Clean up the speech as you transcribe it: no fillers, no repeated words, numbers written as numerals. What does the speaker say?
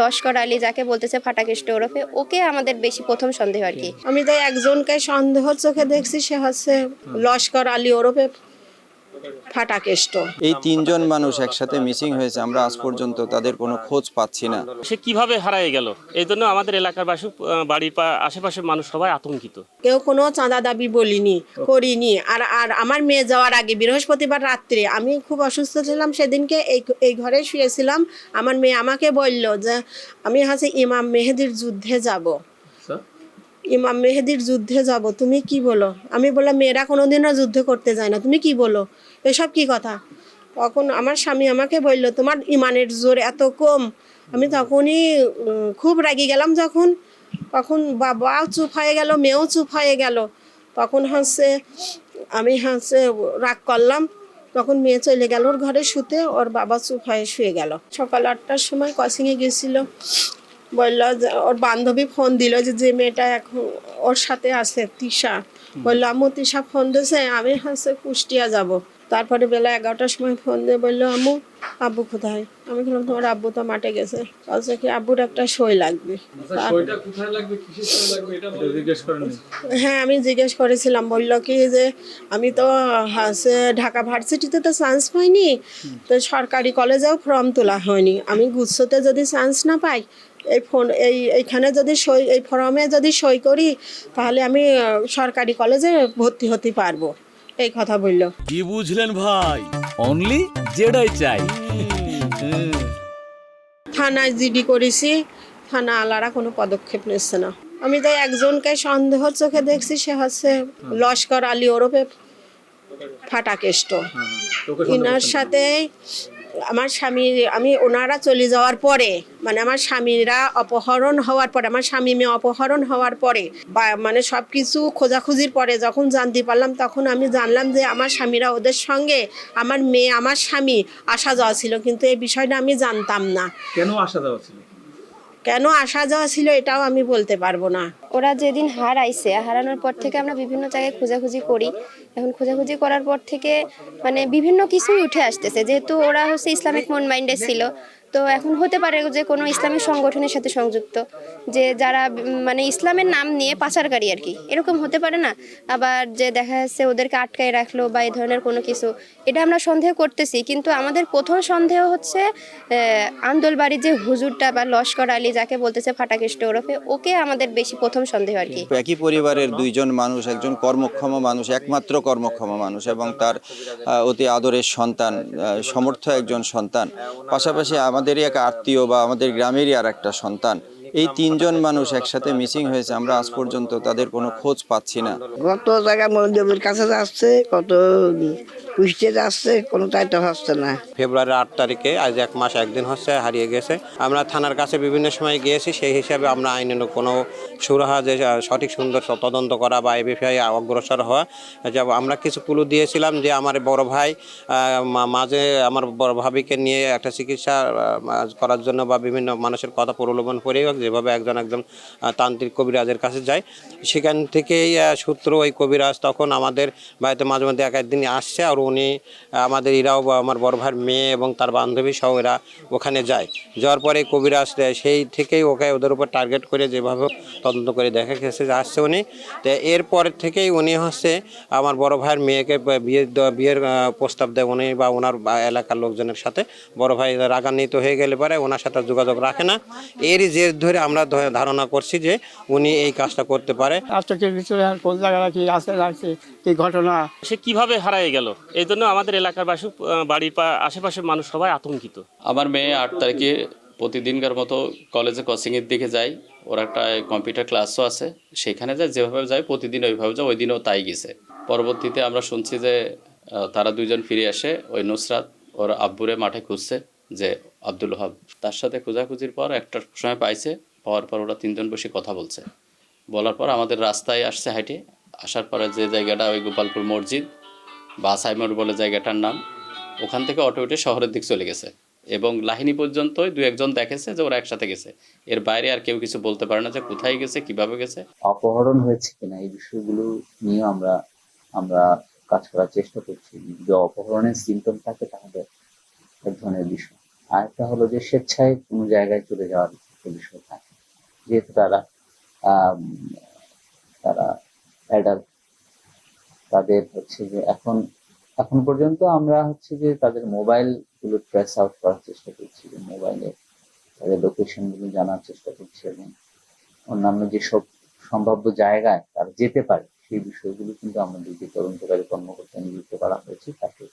লস্কর আলী যাকে বলতেছে ফাটাকেষ্ট ওরফে ওকে আমাদের বেশি প্রথম সন্দেহ আর কি। আমি তো একজনকে সন্দেহ চোখে দেখছি, সে হচ্ছে লস্কর আলী ওরফে ফাটাকেষ্ট। এই তিনজন মানুষ একসাথে মিসিং হয়েছে, আমরা আজ পর্যন্ত তাদের কোনো খোঁজ পাচ্ছি না। সে কিভাবে হারায় গেল, এই জন্য আমাদের এলাকার বাড়ির আশেপাশের মানুষ সবাই আতঙ্কিত। কেউ কোনো চাঁদা দাবি করিনি। আর আর আমার মেয়ে যাওয়ার আগে বৃহস্পতিবার রাত্রে আমি খুব অসুস্থ ছিলাম, সেদিনকে এই ঘরে শুয়েছিলাম। আমার মেয়ে আমাকে বলল যে আমি হচ্ছে ইমাম মেহেদির যুদ্ধে যাব, ইমাম মেহেদির যুদ্ধে যাব, তুমি কি বলো? আমি বললাম মেয়েরা কোনোদিনও যুদ্ধ করতে যায় না, তুমি কি বলো, এসব কি কথা? তখন আমার স্বামী আমাকে বলল তোমার ইমানের জোর এত কম। আমি তখনই খুব রাগি গেলাম। তখন বাবাও চুপ হয়ে গেল, মেয়েও চুপ হয়ে গেল। তখন আমি রাগ করলাম। তখন মেয়ে চলে গেল ওর ঘরে শুতে, ওর বাবা চুপ হয়ে শুয়ে গেল। সকাল 8টার সময় কোচিংয়ে গেছিল, বলল যে ওর বান্ধবী ফোন দিল যে মেয়েটা এখন ওর সাথে আছে তিশা, বললো আম্মু তিশা ফোন দিয়েছে, আমি কুষ্টিয়া যাব। তারপরে বেলা 11টার সময় ফোন দিয়ে বললো আম্মু আব্বু কোথায়? আমি বললাম তোমার আব্বু তো মাঠে গেছে। বলছে কি আব্বুর একটা সই লাগবে। হ্যাঁ আমি জিজ্ঞেস করেছিলাম, বললো কি যে আমি তো ঢাকা ভার্সিটিতে তো চান্স পাইনি, তো সরকারি কলেজেও ফর্ম তোলা হয়নি, আমি গুচ্ছতে যদি চান্স না পাই এইখানে যদি এই ফর্মে যদি সই করি তাহলে আমি সরকারি কলেজে ভর্তি হতে পারবো, এই কথা বললো। কি বুঝলেন ভাই? অনলি যেটাই চাই। থানায় জিডি করেছি, থানা আলারা কোনো পদক্ষেপ নিচ্ছে না। আমি তো একজনকে সন্দেহ চোখে দেখছি, সে হচ্ছে লস্কর আলী ওরফে ফাটাকেষ্ট। ইনার সাথে আমার স্বামী, ওনারা চলে যাওয়ার পরে, মানে আমার স্বামীরা অপহরণ হওয়ার পরে, আমার স্বামী মেয়ে অপহরণ হওয়ার পরে মানে সব কিছু খোঁজাখুঁজির পরে যখন জানতে পারলাম, তখন আমি জানলাম যে আমার স্বামীরা ওদের সঙ্গে আমার মেয়ে আমার স্বামী আসা যাওয়া ছিল, কিন্তু এই বিষয়টা আমি জানতাম না। কেন আসা যাওয়া ছিল? কেন আসা যাওয়া ছিল এটাও আমি বলতে পারবো না। ওরা যেদিন হারানোর পর থেকে আমরা বিভিন্ন জায়গায় খোঁজাখুঁজি করি। এখন খোঁজাখুঁজি করার পর থেকে মানে বিভিন্ন কিছুই উঠে আসতেছে, যেহেতু ওরা ইসলামিক মন মাইন্ডের ছিল, তো এখন হতে পারে যে কোনো ইসলামিক সংগঠনের সাথে সংযুক্ত, যে যারা মানে ইসলামের নাম নিয়ে পাচারকারী আর কি, এরকম হতে পারে না? আবার যে দেখা যাচ্ছে ওদেরকে আটকায় রাখলো বা এই ধরনের কোনো কিছু, এটা আমরা সন্দেহ করতেছি। কিন্তু আমাদের প্রথম সন্দেহ হচ্ছে আন্দোলবাড়ির যে হুজুরটা বা লস্কর আলী যাকে বলতেছে ফাটাকেষ্ট ওরফে ওকে আমাদের বেশি প্রথম সন্দেহ আর কি। একই পরিবারের দুইজন মানুষ, একজন কর্মক্ষম মানুষ, একমাত্র কর্মক্ষম মানুষ এবং তার অতি আদরের সন্তান, সমর্থ একজন সন্তান, পাশাপাশি আমাদেরই এক আত্মীয় বা আমাদের গ্রামেরই আর একটা সন্তান। এই তিনজন মানুষ একসাথে মিসিং হয়েছে, আমরা আজ পর্যন্ত তাদের কোনো খোঁজ পাচ্ছি না। কত জায়গায় মন্দিরের কাছে যাচ্ছে, কত কুষ্টিয়া যাচ্ছে, কোনো দায়িত্ব হচ্ছে না। ফেব্রুয়ারি 8 তারিখে আজ 1 মাস 1 দিন হচ্ছে হারিয়ে গেছে। আমরা থানার কাছে বিভিন্ন সময় গিয়েছি, সেই হিসাবে আমরা আইনের কোনো সুরাহা যে সঠিক সুন্দর তদন্ত করা বা এ বিষয়ে অগ্রসর হওয়া, আমরা কিছু ক্লু দিয়েছিলাম যে আমার বড় ভাই মাঝে আমার বড় ভাবিকে নিয়ে একটা চিকিৎসা করার জন্য বা বিভিন্ন মানুষের কথা প্রলোভন করে যেভাবে একজন তান্ত্রিক কবিরাজের কাছে যায়, সেখান থেকেই সূত্র ওই কবিরাজ তখন আমাদের বাড়িতে মাঝে মধ্যে এক একদিন আসছে, আর উনি আমাদের এরাও আমার বড় ভাইয়ের মেয়ে এবং তার বান্ধবী সহ এরা ওখানে যায়। যাওয়ার পরে কবিরাজ সেই থেকেই ওদের উপর টার্গেট করে যেভাবে তদন্ত করে দেখা গেছে যে আসছে উনি, তো এরপর থেকেই উনি আমার বড় ভাইয়ের মেয়েকে বিয়ের প্রস্তাব দেয় উনি বা ওনার এলাকার লোকজনের সাথে। বড় ভাই রাগান্বিত হয়ে গেলে পরে ওনার সাথে যোগাযোগ রাখে না। এরই জের ধরে আমরা ধারণা করছি যে উনি এই কাজটা করতে পারে। কোন জায়গায় কি আছে এই ঘটনা, সে কিভাবে হারায় গেল, এই জন্য আমাদের এলাকার বাড়ির আশেপাশের মানুষ সবাই আতঙ্কিত। আমার মেয়ে 8 তারিখে প্রতিদিনকার মতো কলেজে কোচিংয়ের দিকে যায়, ওর একটা কম্পিউটার ক্লাসও আছে, সেখানে যায়, যেভাবে যায় প্রতিদিন ওইভাবে যায়, ওই দিনও তাই গেছে। পরবর্তীতে আমরা শুনছি যে তারা দুইজন ফিরে আসে, ওই নুসরাত ওর আব্বুরে মাঠে খুঁজছে যে আব্দুল ওহাব, তার সাথে খোঁজাখুঁজির পর একটা সময় পাওয়ার পর ওরা তিনজন বসে কথা বলার পর আমাদের রাস্তায় আসছে হাইটে, আসার পরে যে জায়গাটা ওই গোপালপুর মসজিদ বা সাইমোর বলে জায়গাটার নাম, ওখান থেকে অটো উঠে শহরের দিক চলে গেছে এবং লাহিনী পর্যন্ত 2-1 জন দেখেছে যে ওরা একসাথে গেছে। এর বাইরে আর কেউ কিছু বলতে পারে না যে কোথায় গেছে, কিভাবে গেছে। অপহরণ হয়েছে কিনা এই বিষয়গুলো নিয়ে আমরা কাজ করার চেষ্টা করছি। যদি অপহরণের সিমটম থাকে তাহলে এক ধরনের বিষয়, আর একটা হলো যে স্বেচ্ছায় কোনো জায়গায় চলে যাওয়ার একটা বিষয় থাকে, যেহেতু তারা আম, তারা অ্যাডাল্ট, তাদের হচ্ছে যে এখন পর্যন্ত আমরা হচ্ছে যে তাদের মোবাইল গুলো ট্রেস আউট করার চেষ্টা করছি, যে মোবাইলে তাদের লোকেশন গুলো জানার চেষ্টা করছি, এবং অন্যান্য যেসব সম্ভাব্য জায়গায় তারা যেতে পারে সেই বিষয়গুলো কিন্তু আমাদের যে তদন্তকারী কর্মকর্তা নিযুক্ত করা হয়েছে তাকে